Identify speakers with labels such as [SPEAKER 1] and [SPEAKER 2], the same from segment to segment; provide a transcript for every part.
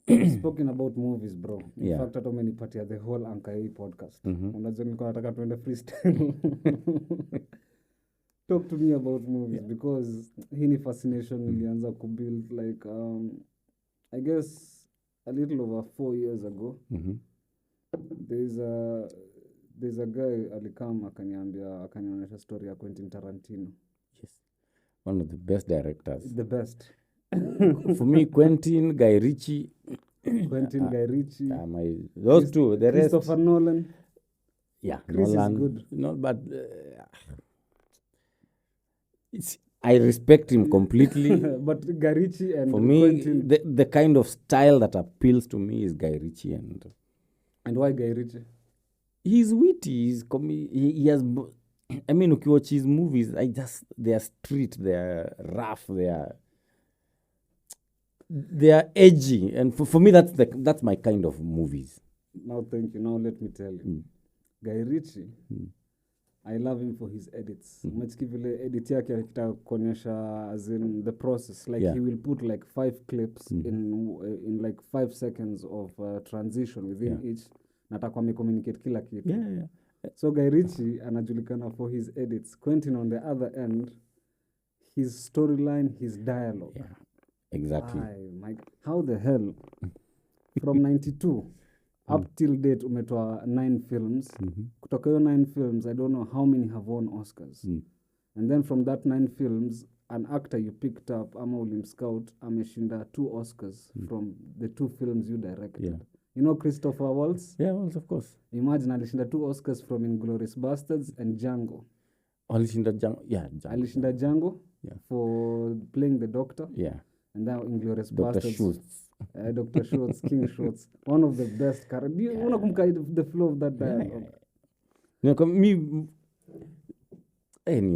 [SPEAKER 1] Spoken about movies, bro. In fact, hata umenipatia the whole anchor hii podcast. Unajua nilikuwa nataka tuende freestyle. Talk to me about movies because hii ni fascination nilianza kubuild like I guess a little over 4 years ago. There's a guy alikama akanionyesha story ya Quentin Tarantino.
[SPEAKER 2] Yes. One of the best directors.
[SPEAKER 1] The best.
[SPEAKER 2] For me, Quentin, Guy Ritchie.
[SPEAKER 1] Guy Ritchie.
[SPEAKER 2] Those two. The rest.
[SPEAKER 1] Christopher Nolan.
[SPEAKER 2] Yeah,
[SPEAKER 1] Chris
[SPEAKER 2] Nolan.
[SPEAKER 1] is good.
[SPEAKER 2] No, but I respect him completely.
[SPEAKER 1] But Guy Ritchie and
[SPEAKER 2] for me,
[SPEAKER 1] Quentin.
[SPEAKER 2] the kind of style that appeals to me is Guy Ritchie.
[SPEAKER 1] And why Guy Ritchie?
[SPEAKER 2] He's witty. He has... I mean, if you watch his movies, they are street, they are rough, they are edgy, and for me, that's my kind of movies.
[SPEAKER 1] Now, thank you. Now, let me tell you, Guy Ritchie, I love him for his edits. Umechiki vile edit yake akitaka kuonyesha as in the process, like he will put like 5 clips in like 5 seconds of transition within each. Nataka communicate kila kitu.
[SPEAKER 2] Yeah.
[SPEAKER 1] So Guy Ritchie anajulikana for his edits. Quentin on the other end, his storyline, his dialogue.
[SPEAKER 2] Yeah, exactly.
[SPEAKER 1] How the hell from 92 up till date umetoa 9 films. Kutoka hiyo 9 films, I don't know how many have won Oscars. And then from that 9 films, an actor you picked up, ama ulimscout, ameshinda 2 Oscars from the 2 films you directed.
[SPEAKER 2] Yeah.
[SPEAKER 1] You know Christopher Waltz?
[SPEAKER 2] Yeah, Waltz, of course.
[SPEAKER 1] Imagine alishinda 2 Oscars from Inglourious Basterds and Django.
[SPEAKER 2] Alishinda Django. Yeah,
[SPEAKER 1] Alishinda Django for playing the doctor.
[SPEAKER 2] Yeah.
[SPEAKER 1] And now Inglourious
[SPEAKER 2] Dr.
[SPEAKER 1] Basterds.
[SPEAKER 2] Schultz.
[SPEAKER 1] Dr. Schultz, King Schultz. One of the best characters. Do you want to compare the flow of that dialogue?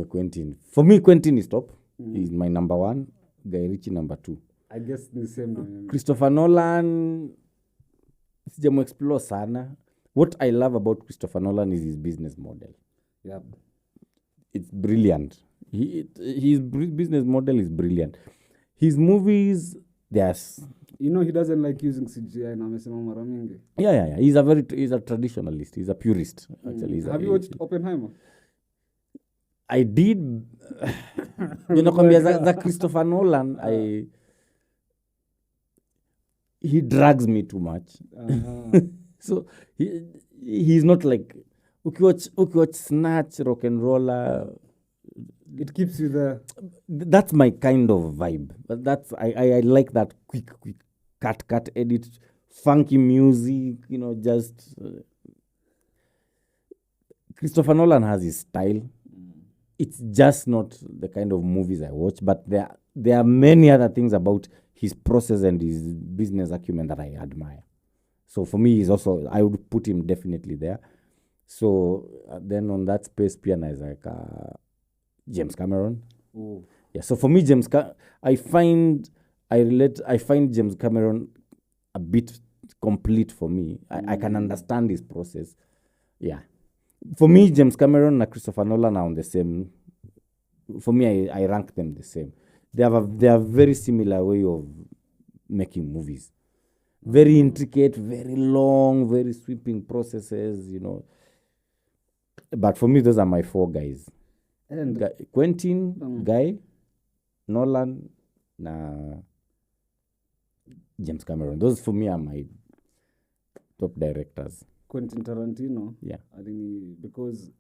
[SPEAKER 2] Quentin. For me, Quentin is top. He's my number 1. Guy Ritchie number 2.
[SPEAKER 1] I guess the same now.
[SPEAKER 2] Christopher Nolan, sijamu explore sana. What I love about Christopher Nolan is his business model.
[SPEAKER 1] Yep.
[SPEAKER 2] It's brilliant. His business model is brilliant. His movies, there's...
[SPEAKER 1] You know, he doesn't like using CGI na amesema mara mingi.
[SPEAKER 2] Yeah. He's a traditionalist. He's a purist, actually.
[SPEAKER 1] Have you watched Oppenheimer?
[SPEAKER 2] I did. Nakwambia za Christopher Nolan, he drags me too much. So he's not like ukiwatch Snatch, Rock and Roller.
[SPEAKER 1] It keeps you there.
[SPEAKER 2] That's my kind of vibe. But I like that quick cut edit, funky music. Just Christopher Nolan has his style. It's just not the kind of movies I watch, but there are many other things about his process and his business acumen that I admire. So for me, I would put him definitely there. So then on that space, piano is like James Cameron.
[SPEAKER 1] Ooh.
[SPEAKER 2] Yeah. So for me, I find James Cameron a bit complete for me. I can understand his process. Yeah. For me, James Cameron and Christopher Nolan are on the same. For me, I rank them the same. They have a very similar way of making movies. Very intricate, very long, very sweeping processes, But for me, those are my 4 guys.
[SPEAKER 1] And
[SPEAKER 2] Quentin, Guy, Nolan, James Cameron. Those for me are my top directors.
[SPEAKER 1] Quentin Tarantino.
[SPEAKER 2] Yeah.
[SPEAKER 1] I think because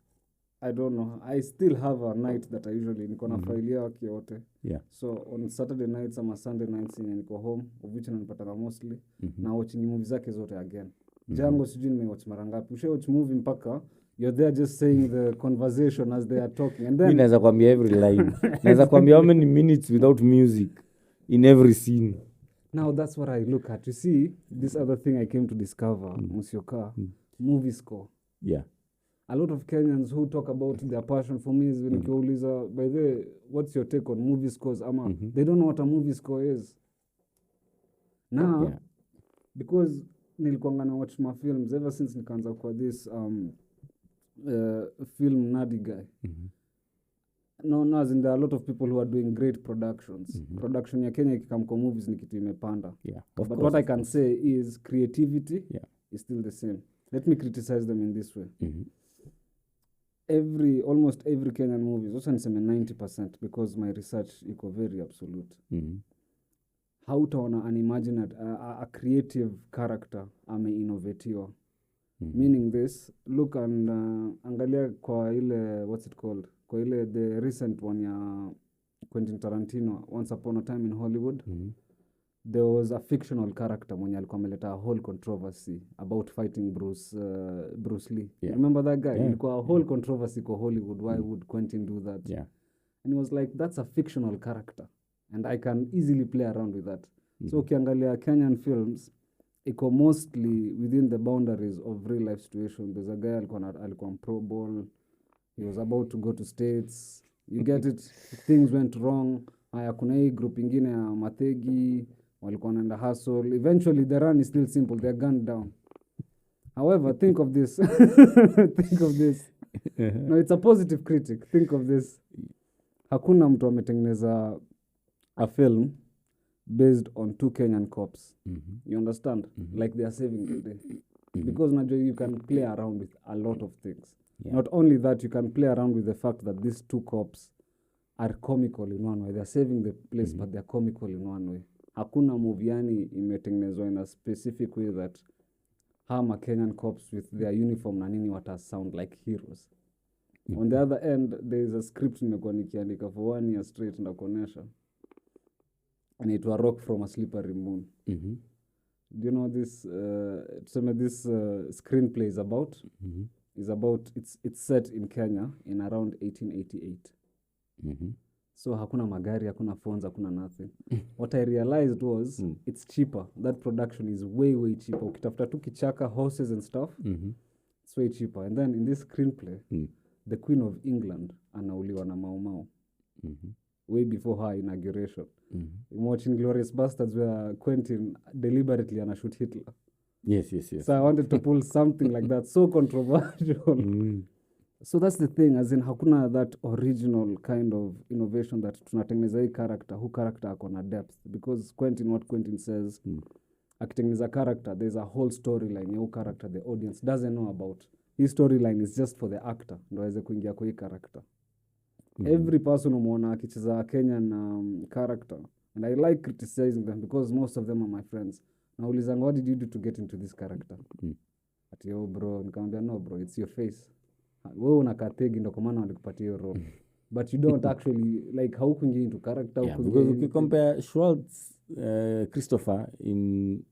[SPEAKER 1] I don't know. I still have a night that I usually niko na failia waki yote.
[SPEAKER 2] Yeah.
[SPEAKER 1] So on Saturday nights ama Sunday nights niko home, of which nanipata mostly na watching movies zake zote again. Django sijui nimewatch mara ngapi. Ushawachi movie mpaka you're there just saying the conversation as they are talking, and then
[SPEAKER 2] naweza kuambia every line. Naweza kuambia how many minutes without music in every scene.
[SPEAKER 1] Now that's what I look at. You see, this other thing I came to discover, Musyoka, movie score.
[SPEAKER 2] Yeah.
[SPEAKER 1] A lot of Kenyans who talk about their passion for me is when ukiuliza, by the way, what's your take on movie scores? Ama, they don't know what a movie score is. Now, because nilikuanga na watch my films ever since nikaanza kwa this film Nerdy Guy. No, as in there are a lot of people who are doing great productions. Production ya Kenya ikikam kwa movies ni kitu imepanda.
[SPEAKER 2] Yeah,
[SPEAKER 1] But what I can say is creativity
[SPEAKER 2] Yeah.
[SPEAKER 1] is still the same. Let me criticize them in this way.
[SPEAKER 2] Mhm.
[SPEAKER 1] Almost every Kenyan movie, also niseme 90% because my research iko very absolute.
[SPEAKER 2] Mhm.
[SPEAKER 1] Hautaona unimagine a creative character ameinnovatiwa.
[SPEAKER 2] Mhm.
[SPEAKER 1] Meaning this, look and angalia kwa ile, what's it called? Kwa ile the recent one ya Quentin Tarantino, Once Upon a Time in Hollywood.
[SPEAKER 2] Mhm.
[SPEAKER 1] There was a fictional character mwenye alikuwa ameleta a whole controversy about fighting Bruce Lee.
[SPEAKER 2] Yeah.
[SPEAKER 1] Remember that guy?
[SPEAKER 2] Yeah.
[SPEAKER 1] Ilikuwa a whole controversy kwa Hollywood. Why would Quentin do that?
[SPEAKER 2] Yeah.
[SPEAKER 1] And he was like, that's a fictional character and I can easily play around with that. So ukiangalia Kenyan films, iko mostly within the boundaries of real life situation. There's a guy alikuwa pro ball. He was about to go to States. You get it? Things went wrong. Haya, kuna hii group ingine ya Mategi walikuwa wanaenda hustle. Eventually the run is still simple. They're gunned down. However, think of this. Think of this. No, it's a positive critic. Think of this. Hakuna mtu ametengeneza a film based on 2 Kenyan cops. You understand? Like they are saving the day. Because najua you can play around with a lot of things.
[SPEAKER 2] Yeah.
[SPEAKER 1] Not only that, you can play around with the fact that these 2 cops are comical in one way. They're saving the place, but they're comical in one way. Hakuna movie yani imetengenezwa in a specific way that hama Kenyan cops with their uniform na nini wata sound like heroes. On the other end, there is a script nimekuwa nikiandika for 1 year straight ndakuonesha. And it was Rock from a Slippery Moon. Do you know this? This screenplay is about? It's set in Kenya in around 1888. So hakuna magari, hakuna phones, hakuna nothing. What I realized was it's cheaper. That production is way, way cheaper. Ukitafuta tu kichaka, horses and stuff, it's way cheaper. And then in this screenplay, the Queen of England anauliwa na Mau Mau. Way before her inauguration. I'm watching Glorious Bastards where Quentin deliberately anashoot Hitler.
[SPEAKER 2] Yes.
[SPEAKER 1] So I wanted to pull something like that. So controversial. So that's the thing, as in hakuna that original kind of innovation that tunatengeneza hii character, who character ako na depth. Because what Quentin says, akitengeneza character, there's a whole storyline ya who character the audience doesn't know about. His storyline is just for the actor, ndo aweze kuingia kwa hii character. Every person umeona akicheza Kenyan character, and I like criticizing them because most of them are my friends. Naulizanga, what did you do to get into this character? Ati, oh bro, nikamwambia no bro, it's your face. Wewe unakaa Thegi ndo kwa maana walikupatia hiyo role. But you don't actually, like, haukuingia into character.
[SPEAKER 2] Yeah, because if you compare Schwartz, Christopher in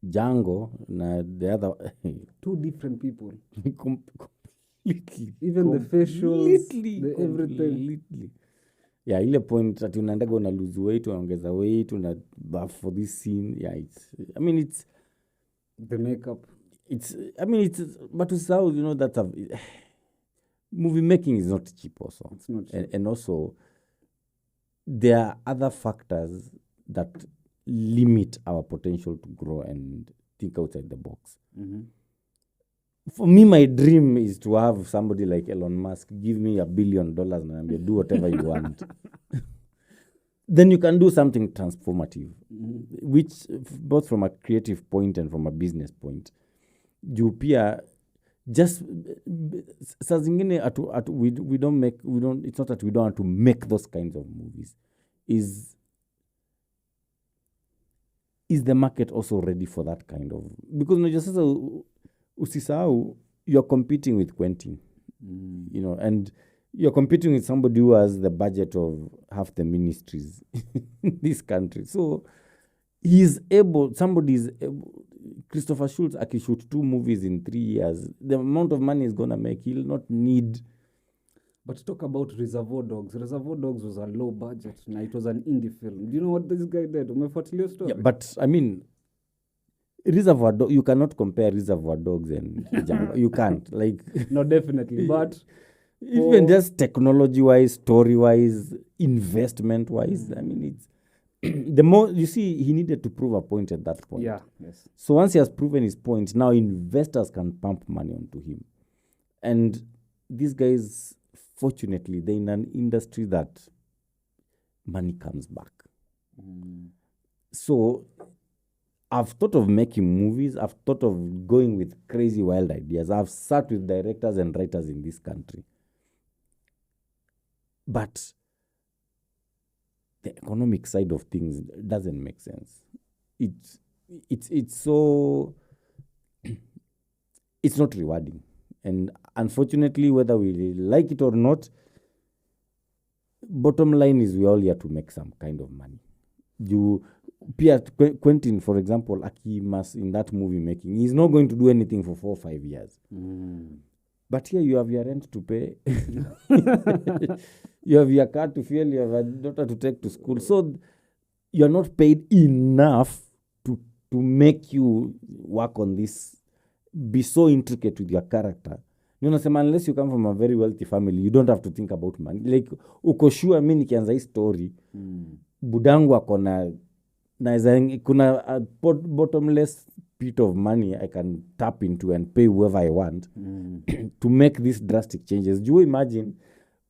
[SPEAKER 2] Django na the other...
[SPEAKER 1] 2 different people.
[SPEAKER 2] Completely.
[SPEAKER 1] Even the facials, the everything.
[SPEAKER 2] Yeah, ile point ati unaendaga una lose weight, unaongeza weight, una buff for this scene. Yeah, it's
[SPEAKER 1] the makeup.
[SPEAKER 2] But usahau, that movie making is not cheap also.
[SPEAKER 1] It's not cheap.
[SPEAKER 2] And also, there are other factors that limit our potential to grow and think outside the box. For me, my dream is to have somebody like Elon Musk give me $1 billion and do whatever you want. Then you can do something transformative, which both from a creative point and from a business point. Juu pia just saa zingine we don't it's not that we don't want to make those kinds of movies. Is the market also ready for that kind of, because unajua sasa usisahau you're competing with Quentin, and you're competing with somebody who has the budget of half the ministries in this country. So somebody is able. Christopher Schultz akishoot 2 movies in 3 years, the amount of money he's gonna make, he'll not need.
[SPEAKER 1] But talk about Reservoir Dogs. Reservoir Dogs was a low budget. Now it was an indie film. Do you know what this guy did? Umefuatilia story?
[SPEAKER 2] Yeah, but I mean, Reservoir Dogs, you cannot compare Reservoir Dogs and Django. You can't. Like,
[SPEAKER 1] no, definitely. But
[SPEAKER 2] even just technology-wise, story-wise, investment-wise, I mean, it's the more you see, he needed to prove a point at that point.
[SPEAKER 1] Yeah, yes.
[SPEAKER 2] So once he has proven his point, now investors can pump money onto him. And these guys fortunately they're in an industry that money comes back. So I've thought of making movies. I've thought of going with crazy wild ideas. I've sat with directors and writers in this country. But the economic side of things doesn't make sense. It's so it's not rewarding. And unfortunately, whether we like it or not, bottom line is we're all here to make some kind of money. Quentin, for example, Akimas in that movie making, he's not going to do anything for 4 or 5 years. But here you have your rent to pay. You have your car to fuel, you have a daughter to take to school. So you're not paid enough to make you work on this, be so intricate with your character. You know, unless you come from a very wealthy family, you don't have to think about money. Like, uko sure mimi nikianza hii story, budangu akona kuna a bottomless pit of money I can tap into and pay whoever I want to make these drastic changes. Do you imagine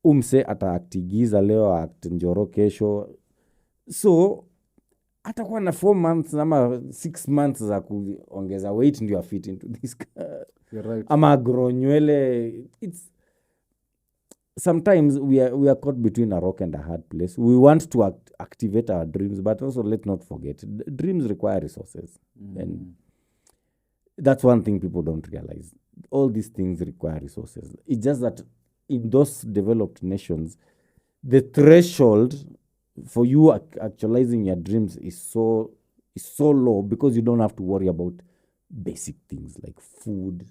[SPEAKER 2] umse ataaktigiza leo act Njoro kesho, so atakuwa na 4 months ama 6 months za kuongeza weight ndio fit into this.
[SPEAKER 1] You're right.
[SPEAKER 2] Ama grow nywele. It's sometimes we are caught between a rock and a hard place. We want to activate our dreams, but also let's not forget dreams require resources. And that's one thing people don't realize. All these things require resources. It's just that in those developed nations, the threshold for you actualizing your dreams is so low because you don't have to worry about basic things like food,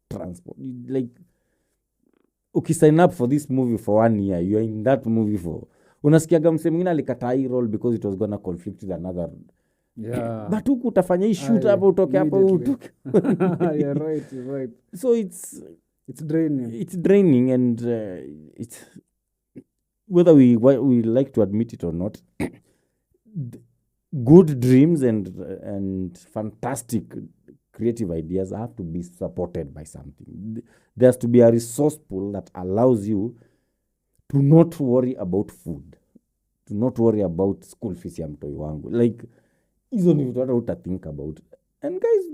[SPEAKER 2] transport. Like, okay, sign up for this movie for 1 year, you're in that movie for unasikiaga mse mwingine alikataa hii role because it was gonna conflict with another.
[SPEAKER 1] Yeah.
[SPEAKER 2] But huku utafanya hii shoot hapo utoke hapo utoke.
[SPEAKER 1] You're right, you're right.
[SPEAKER 2] So it's
[SPEAKER 1] draining.
[SPEAKER 2] It's draining, and it's whether we like to admit it or not. Good dreams and fantastic creative ideas have to be supported by something. There has to be a resource pool that allows you to not worry about food, to not worry about school fees ya mtoi wangu. Like, hizo ni vitu hata uta-think about. And guys,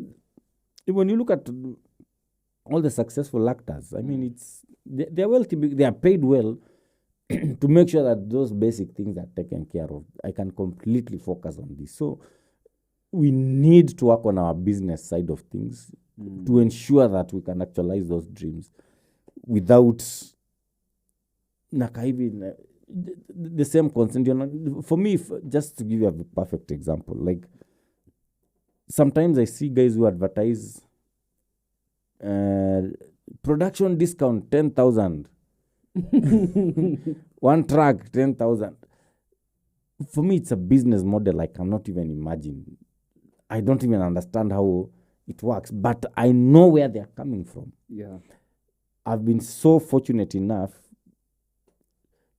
[SPEAKER 2] when you look at all the successful actors, I mean, they're wealthy, they are paid well to make sure that those basic things are taken care of. I can completely focus on this. So we need to work on our business side of things to ensure that we can actualize those dreams without the same consent. You know, for me, just to give you a perfect example, like sometimes I see guys who advertise production discount 10,000. One track 10,000. For me, it's a business model I cannot even imagine. I don't even understand how it works, but I know where they're coming from.
[SPEAKER 1] Yeah.
[SPEAKER 2] I've been so fortunate enough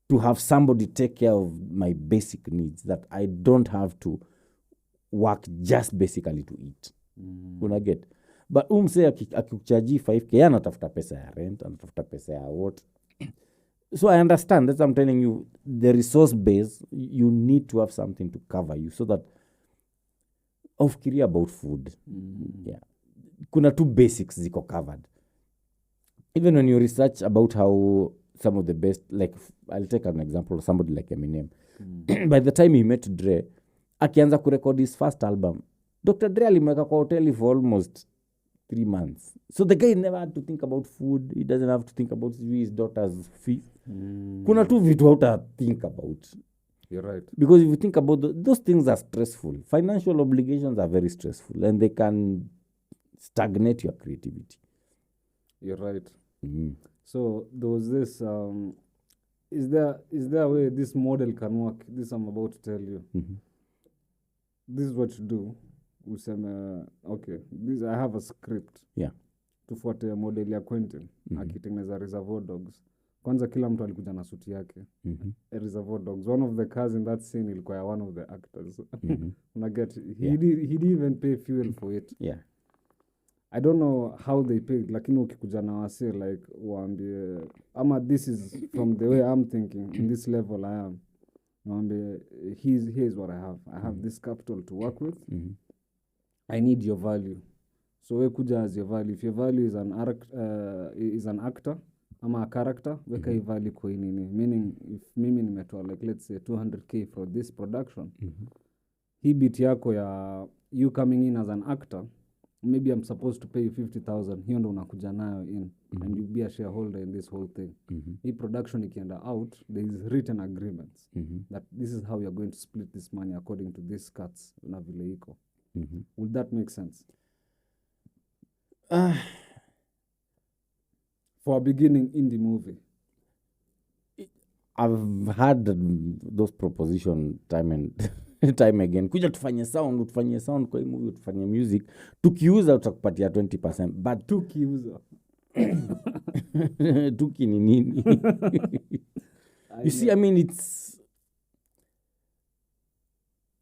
[SPEAKER 2] to have somebody take care of my basic needs that I don't have to work just basically to eat. Unaget? But umse akikuchaji 5K, anatafuta pesa ya rent, anatafuta pesa ya what. So I understand. That's what I'm telling you. The resource base, you need to have something to cover you so that ofikiria about food. Yeah. Kuna two basics ziko covered. Even when you research about how some of the best, like I'll take an example of somebody like Eminem. By the time he met Dre, akianza kurecord his first album, Dr. Dre alimweka kwa hoteli for almost 3 months. So the guy never had to think about food. He doesn't have to think about his daughter's fees. Kuna tu vitu hauta think about.
[SPEAKER 1] You're right.
[SPEAKER 2] Because if you think about those things are stressful. Financial obligations are very stressful and they can stagnate your creativity.
[SPEAKER 1] You're right. So there was this, is there a way this model can work? This I'm about to tell you. This is what you do. Useme, okay, I have a script.
[SPEAKER 2] Yeah.
[SPEAKER 1] Tufuate model ya Quentin. Akitengeneza Reservoir Dogs. Kwanza kila mtu alikuja na suti yake. Reservoir Dogs. One of the cars in that scene ilikuwa ya one of the actors. He didn't even pay fuel for it.
[SPEAKER 2] Yeah.
[SPEAKER 1] I don't know how they picked, lakini ukikuja na wasi like waambie ama this is from the way I'm thinking in this level I am. Waambie here's what I have. I have this capital to work with. I need your value. So we kuja as your value. If your value is an actor ama a character, weka hii value kwa hii nini. Meaning if mimi nimetoa like let's say 200k for this production. Hii bit yako ya you coming in as an actor, maybe I'm supposed to pay you 50,000. Hiyo ndo unakuja nayo in and you be a shareholder in this whole thing. Hii production ikienda out, there is written agreements that this is how you're going to split this money according to these cuts na vile iko. Would that make sense? For a beginning indie movie.
[SPEAKER 2] I've had those proposition time and time again. Kuja tufanye sound kwa hii movie, tufanye music. Tukiuza utakupatia 20%. But
[SPEAKER 1] Tukiuza.
[SPEAKER 2] tuki ni nini? You see, I mean, it's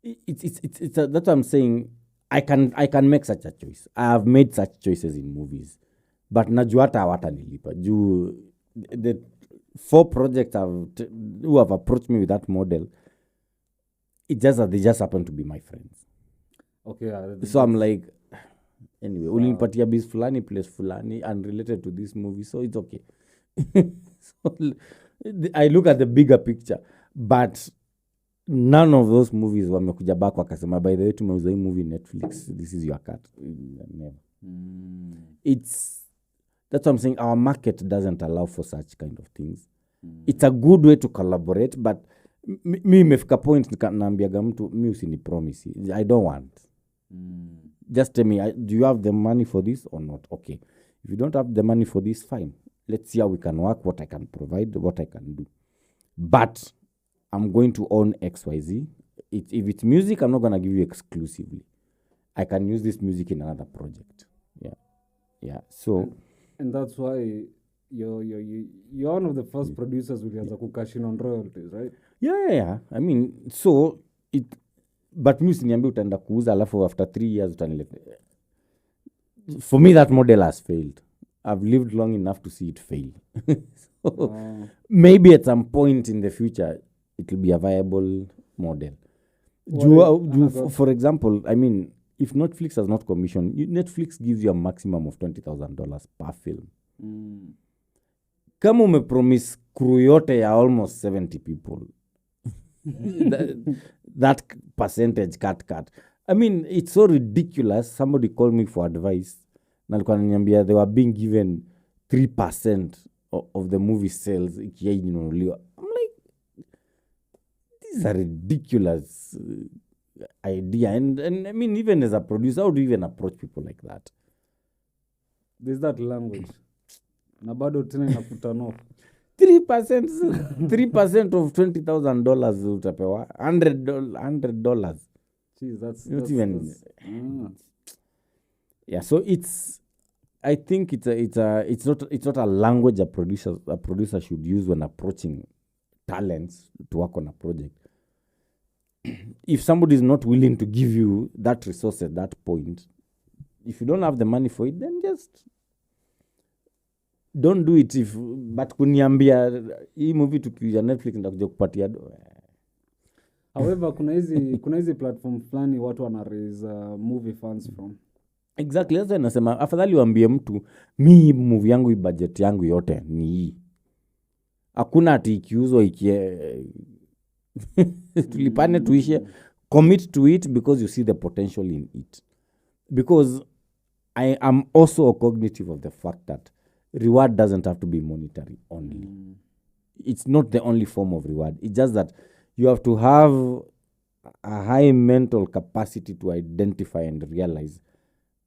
[SPEAKER 2] that's what I'm saying. I can make such a choice. I have made such choices in movies. But najua hata hawatanilipa. Juu the 4 projects who have approached me with that model, they just happen to be my friends.
[SPEAKER 1] Okay.
[SPEAKER 2] So I'm like, anyway, ulinipatia biz fulani, place fulani, unrelated to this movie, so it's okay. So I look at the bigger picture, but none of those movies wamekuja back wakasema, by the way, tumeuza hii movie Netflix, this is your cut. Never. That's what I'm saying. Our market doesn't allow for such kind of things. It's a good way to collaborate, but mi imefika point naambiaga mtu mi usini promise. I don't want. Just tell me, do you have the money for this or not? Okay. If you don't have the money for this, fine. Let's see how we can work, what I can provide, what I can do. But I'm going to own XYZ. If it's music, I'm not going to give you exclusively. I can use this music in another project. Yeah. So...
[SPEAKER 1] And that's why you're one of the first producers who cash in on royalties, right?
[SPEAKER 2] Yeah. I mean, so but mi usiniambia utaenda kuuza alafu after 3 years utanileta. For me, that model has failed. I've lived long enough to see it fail. So maybe at some point in the future it will be a viable model. For example, I mean, if Netflix has not commissioned, Netflix gives you a maximum of $20,000 per film. Kama umepromise crew yote ya almost 70 people, that percentage cut. I mean, it's so ridiculous. Somebody called me for advice. Nalikuwa ananiambia they were being given 3% of the movie sales. I'm like, these are ridiculous idea. And I mean, even as a producer, how do you even approach people like that?
[SPEAKER 1] There's that language. Na bado tena inakutano.
[SPEAKER 2] 3% of $20,000 utapewa. $100.
[SPEAKER 1] Jeez, that's
[SPEAKER 2] not even. Yeah, so I think it's not a language a producer should use when approaching talents to work on a project. If somebody is not willing to give you that resource at that point, if you don't have the money for it, then just don't do it. But kuniambia hii movie tukiuza Netflix ndakuja kupatia do.
[SPEAKER 1] However, kuna hizi platform fulani watu wana raise movie funds from.
[SPEAKER 2] Exactly, that's why nasema afadhali waambie mtu mi movie yangu budget yangu yote ni hii. Hakuna ati ikiuzwa tulipane tuishe. Commit to it because you see the potential in it. Because I am also cognitive of the fact that reward doesn't have to be monetary only. It's not the only form of reward. It's just that you have to have a high mental capacity to identify and realize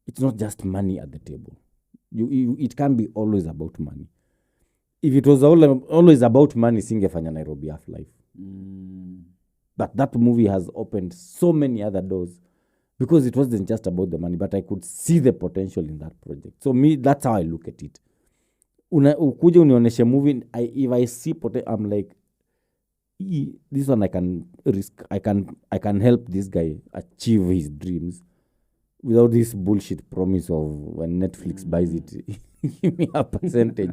[SPEAKER 2] it's not just money at the table. It can't be always about money. If it was always about money, singefanya Nairobi Half-Life. But that movie has opened so many other doors because it wasn't just about the money, but I could see the potential in that project. So that's how I look at it. Ukuje unioneshe movie, if I see potential, I'm like, this one I can risk. I can help this guy achieve his dreams. without this bullshit promise of when Netflix buys it, give me a percentage.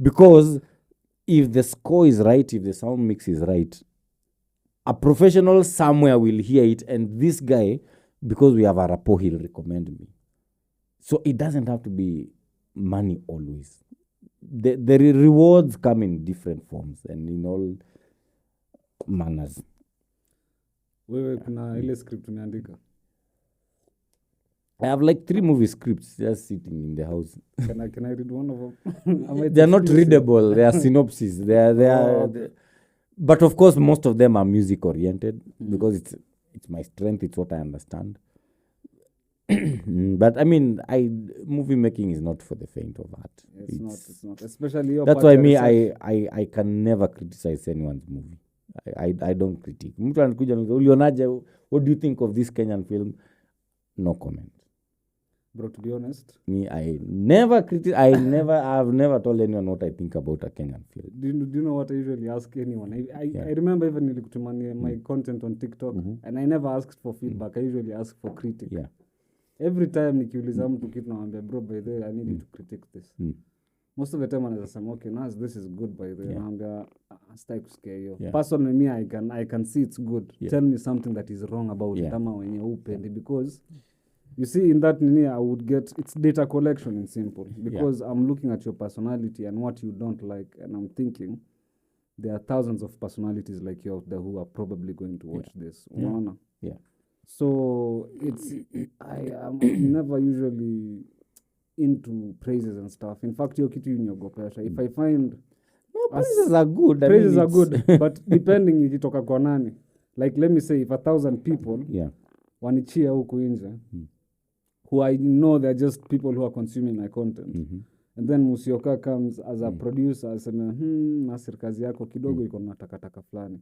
[SPEAKER 2] Because if the score is right, if the sound mix is right, a professional somewhere will hear it, and this guy, because we have a rapport, he'll recommend me. So it doesn't have to be money always. The rewards come in different forms and in all manners.
[SPEAKER 1] Wewe kuna ile script umeandika.
[SPEAKER 2] I have like 3 movie scripts just sitting in the house.
[SPEAKER 1] Can I read one of them?
[SPEAKER 2] They're not readable. They are synopses.
[SPEAKER 1] Okay.
[SPEAKER 2] But of course, most of them are music oriented because it's my strength. It's what I understand. But I mean, movie making is not for the faint of heart.
[SPEAKER 1] It's not. Especially your
[SPEAKER 2] that's
[SPEAKER 1] part
[SPEAKER 2] why
[SPEAKER 1] ya
[SPEAKER 2] me
[SPEAKER 1] research.
[SPEAKER 2] I can never criticize anyone's movie. I don't critique. Mtu anakuja anauliza, ulionaje, what do you think of this Kenyan film? No comment.
[SPEAKER 1] Bro, to be honest,
[SPEAKER 2] Me, I've never told anyone what I think about a Kenyan film.
[SPEAKER 1] do you know what I usually ask anyone? I remember even nilikutumania my content on TikTok, and I never asked for feedback. I usually ask for critique.
[SPEAKER 2] Yeah.
[SPEAKER 1] Every time nikiuliza mtu kitu naambia, bro, by the way, I need you to critique this. Most of the time anaweza sema, okay, Nas, this is good, by the way. Naambia, sitaki kusikia hiyo. Personally, me, I can see it's good. Tell me something that is wrong about it, ama wenye upendi, because you see, in that nini, I would get, it's data collection in simple, because I'm looking at your personality and what you don't like, and I'm thinking there are thousands of personalities like you out there who are probably going to watch this. Unaona?
[SPEAKER 2] Yeah.
[SPEAKER 1] So I am never usually into praises and stuff. In fact, hiyo kitu uniogopesha. If I find
[SPEAKER 2] praises are good.
[SPEAKER 1] Praises are good, but depending ikitoka kwa nani. Like, let me say, if 1,000 people wanichia huku nje, who I know they're just people who are consuming my content. And then Musioka comes as a producer, aseme, Nasir, kazi yako kidogo iko na takataka fulani.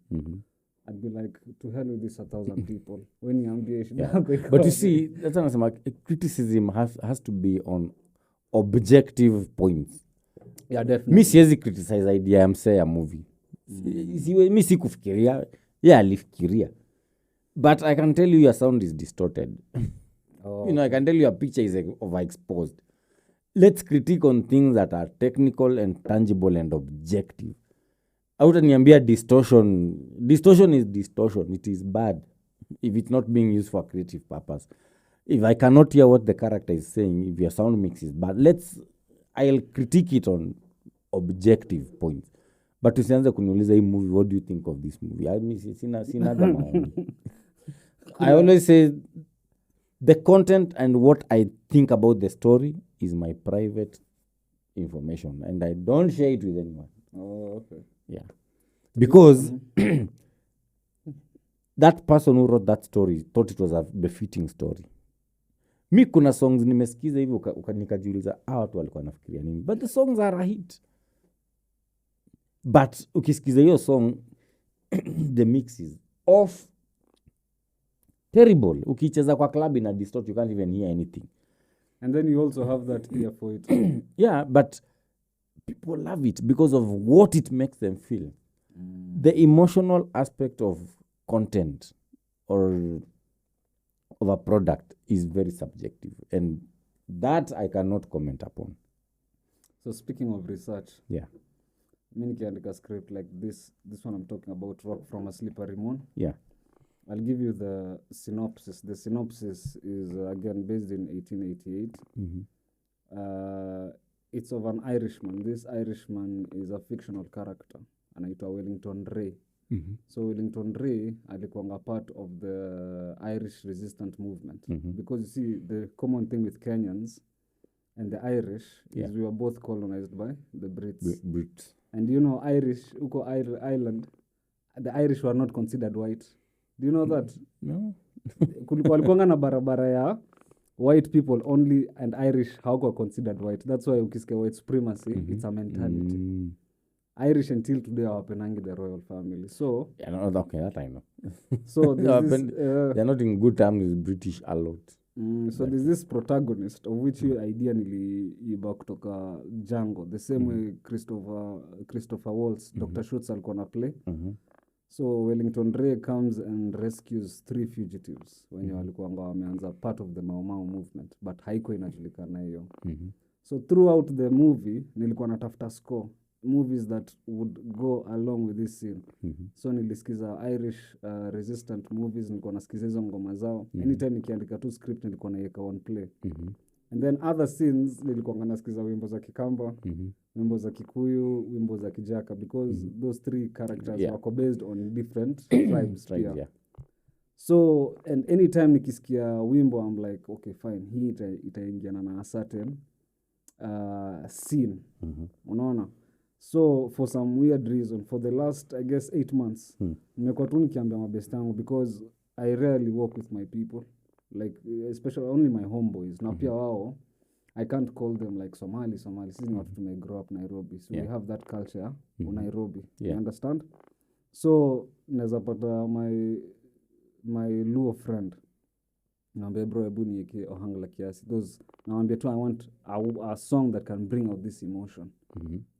[SPEAKER 1] I'd be like, to hell with this 1,000 people. When you
[SPEAKER 2] But you see, that's what I'm saying. Criticism has to be on objective points.
[SPEAKER 1] Yeah, definitely.
[SPEAKER 2] Mi siwezi criticize idea ya msee ya movie. Mi si kufikiria. Yeah, alifikiria. But I can tell you your sound is distorted. You know, I can tell you your picture is overexposed. Let's critique on things that are technical and tangible and objective. Hautaniambia distortion. Distortion is distortion. It is bad if it's not being used for a creative purpose. If I cannot hear what the character is saying, if your sound mix is bad, I'll critique it on objective points. But usianze kuniuliza hii movie, what do you think of this movie? Sina maoni. I always say the content and what I think about the story is my private information, and I don't share it with anyone.
[SPEAKER 1] Oh, okay.
[SPEAKER 2] Yeah. Because that person who wrote that story thought it was a befitting story. Mi kuna songs nimesikiza hivi nikajiuliza watu walikuwa nafikiria nini, but the songs are a hit. But ukisikiza hiyo song the mix is off, terrible. Ukicheza kwa club in a distort, you can't even hear anything.
[SPEAKER 1] And then you also have that ear for it.
[SPEAKER 2] Yeah, but people love it because of what it makes them feel. The emotional aspect of content or of a product is very subjective, and that I cannot comment upon.
[SPEAKER 1] So speaking of research, mi nikiandika script like this one I'm talking about, Rock from a Slippery Moon.
[SPEAKER 2] Yeah.
[SPEAKER 1] I'll give you the synopsis. The synopsis is, again, based in 1888. It's of an Irishman. This Irishman is a fictional character. Anaitwa Wellington Ray. So Wellington Ray alikuwanga part of the Irish resistance movement. Because you see, the common thing with Kenyans and the Irish is we were both colonized by the Brits. And you know, Irish, uko Ireland, the Irish were not considered white. Do you know that?
[SPEAKER 2] No.
[SPEAKER 1] Kulikuwa na barabara ya white people only, and Irish hawako considered white. That's why ukisikia white supremacy, it's a mentality. Irish until today hawapenangi the royal family. So
[SPEAKER 2] okay, that I know.
[SPEAKER 1] So
[SPEAKER 2] they're not in good terms with British a lot.
[SPEAKER 1] So there's this protagonist of which hiyo idea niliiba kutoka Django, the same way Christopher Waltz, Dr. Schutz alikuwa na play. So Wellington Ray comes and rescues 3 fugitives wenye walikuwa wameanza part of the Mau Mau movement, but haiko inajulikana hiyo. So throughout the movie nilikuwa natafuta score movies that would go along with this scene. So nilisikiza Irish resistant movies, nilikuwa nasikiza hizo ngoma zao. Anytime nikiandika tu script nilikuwa naiweka one play. And then other scenes nilikuwa nasikiza wimbo za Kikamba, wimbo za Kikuyu, wimbo za Kijaka, because those 3 characters wako based on different tribes.
[SPEAKER 2] Yeah.
[SPEAKER 1] So and anytime nikisikia wimbo I'm like okay fine, hii itaingiana na a certain scene. Unaona? So for some weird reason for the last I guess 8 months nimekuwa tu nikiambia mabest yangu, because I rarely work with my people, like especially only my homeboys. Na pia wao I can't call them like Somali. Sisi ni watu tume grow up Nairobi, so we have that culture Nairobi. You understand? So naweza pata my Luo friend, naambia bro, hebu niweke ohangla kiasi, those naambia tu I want a song that can bring out this emotion.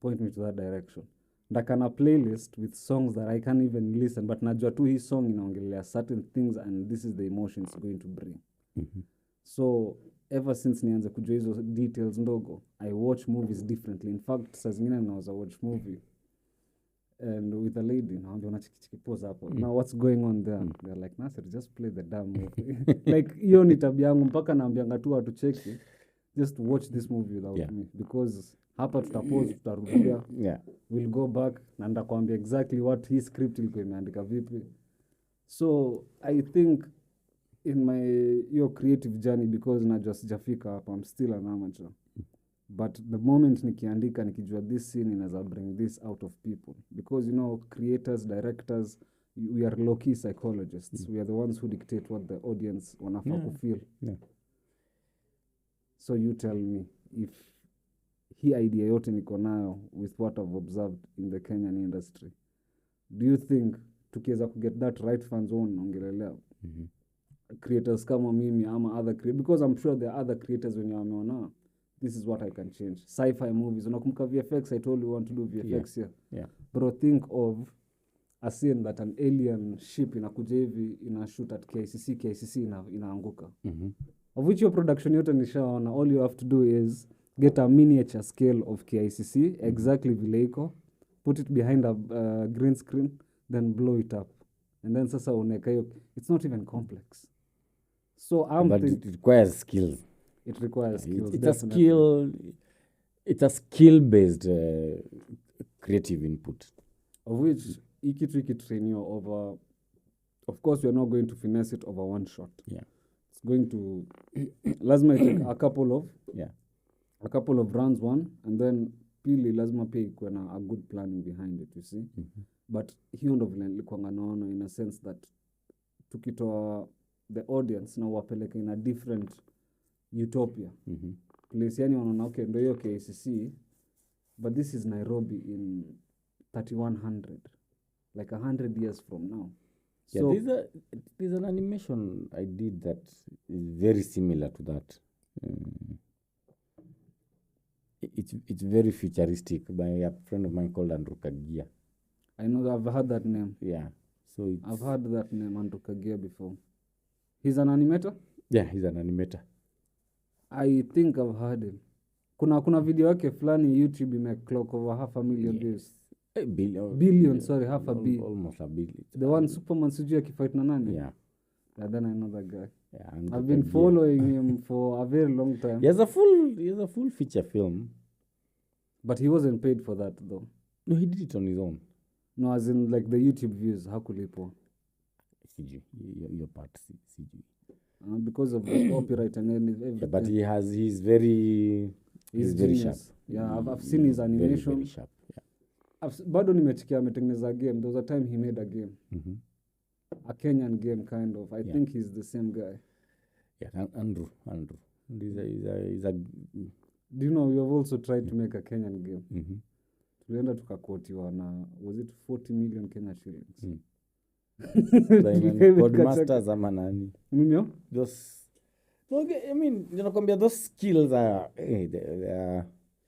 [SPEAKER 1] Point me to that direction. Ndakana playlist with songs that I can't even listen, but najua tu hii song inaongelea certain things and this is the emotion it's going to bring. So ever since nianze kujua hizo details ndogo, I watch movies differently. In fact, saa zingine naweza watch movie and with a lady, naambia unachikichiki pause hapo. Now what's going on there? They're like, Nasir, just play the damn movie. Like hiyo ni tabia yangu, mpaka naambianga tu watu cheki, just watch this movie without me, because hapa tutapause, tutarudia, we'll go back na ndakwambia exactly what his script ilikuwa imeandika vipi. So I think in my creative journey, because najua sijafika hapa, I'm still an amateur, but the moment nikiandika nikijua this scene inaweza bring this out of people, because creators, directors, we are low-key psychologists. We are the ones who dictate what the audience wanafaa kufeel. So you tell me, if hii idea yote niko nayo with what I've observed in the Kenyan industry, do you think tukiweza kuget that right fans on ongelelea creators kama mimi ama other creators, because I'm sure there are other creators when wameona this is what I can change. Sci-fi movies, unakumbuka VFX, I told you want to do VFX here. Bro, think of a scene that an alien ship inakuja hivi ina shoot at KICC inaanguka. Of which your production yote nishaona, all you have to do is get a miniature scale of KICC exactly vile iko, put it behind a green screen, then blow it up, and then sasa uneka hiyo. It's not even complex. So
[SPEAKER 2] but it requires skills.
[SPEAKER 1] It requires skills.
[SPEAKER 2] It's a skill-based creative input,
[SPEAKER 1] of which iki train you over. Of course, you're not going to finesse it over one shot. It's going to lazima take a couple of runs, one, and then pili lazima pia ikuwe na a good planning behind it, you see. But hiyo ndo vile nilikuwa naona, in a sense that tukitoa the audience na wapeleke in a different utopia place, yani wanaona okay ndo hiyo KCC, but this is Nairobi in 3100, like 100 years from now.
[SPEAKER 2] So there's an animation I did that is very similar to that. It's very futuristic by a friend of mine called Andrew Kagia.
[SPEAKER 1] I know, I've heard that name.
[SPEAKER 2] So
[SPEAKER 1] I've heard that name, Andrew Kagia, before. He's an animator?
[SPEAKER 2] He's an animator.
[SPEAKER 1] I think I've heard him. Kuna video yake fulani YouTube imeclock over 500,000 views. Billion, sorry, half a billion.
[SPEAKER 2] Almost a billion.
[SPEAKER 1] The one Superman sijui akifight na nani? Then I know that guy. I've been following him for a very long time.
[SPEAKER 2] He has a full feature film.
[SPEAKER 1] But he wasn't paid for that though.
[SPEAKER 2] No, he did it on his own.
[SPEAKER 1] No, as in like the YouTube views, hakulipo.
[SPEAKER 2] CG, your part, CG.
[SPEAKER 1] Because of the copyright and everything.
[SPEAKER 2] But he's very sharp.
[SPEAKER 1] I've seen his animation.
[SPEAKER 2] Very sharp.
[SPEAKER 1] Bado nimechikia ametengeneza game. There was a time he made a game. A Kenyan game kind of. I think he's the same guy.
[SPEAKER 2] Andrew. He's a
[SPEAKER 1] do you know we have also tried to make a Kenyan game? Tulienda tukakotiwa na was it 40 million Kenya shillings?
[SPEAKER 2] Codemasters ama nani?
[SPEAKER 1] Mimio?
[SPEAKER 2] Those, okay, I mean, nakwambia those skills are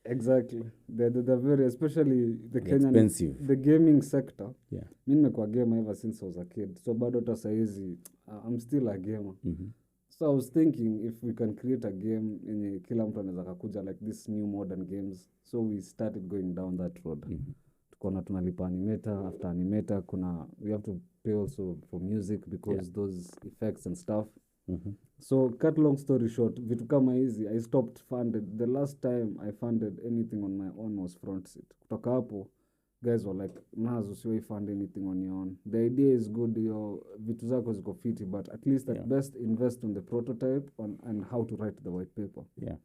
[SPEAKER 1] Exactly. They're very, especially the
[SPEAKER 2] They're
[SPEAKER 1] Kenyan,
[SPEAKER 2] expensive.
[SPEAKER 1] the gaming sector.
[SPEAKER 2] Yeah.
[SPEAKER 1] Mi nimekuwa gamer ever since I was a kid. So bado hata saizi, I'm still a gamer. So I was thinking if we can create a game yenye kila mtu anaweza kakuja like this new modern games. So we started going down that road. Tukaona tunalipa animator, after animator we have to pay also for music because those effects and stuff. So cut long story short, vitu kama hizi I stopped funded. The last time I funded anything on my own was front seat. Kutoka hapo guys were like, Naz, usiwai fund anything on your own. The idea is good, yo vitu zako ziko fiti, but at least at best invest on the prototype and how to write the white paper.
[SPEAKER 2] Yeah.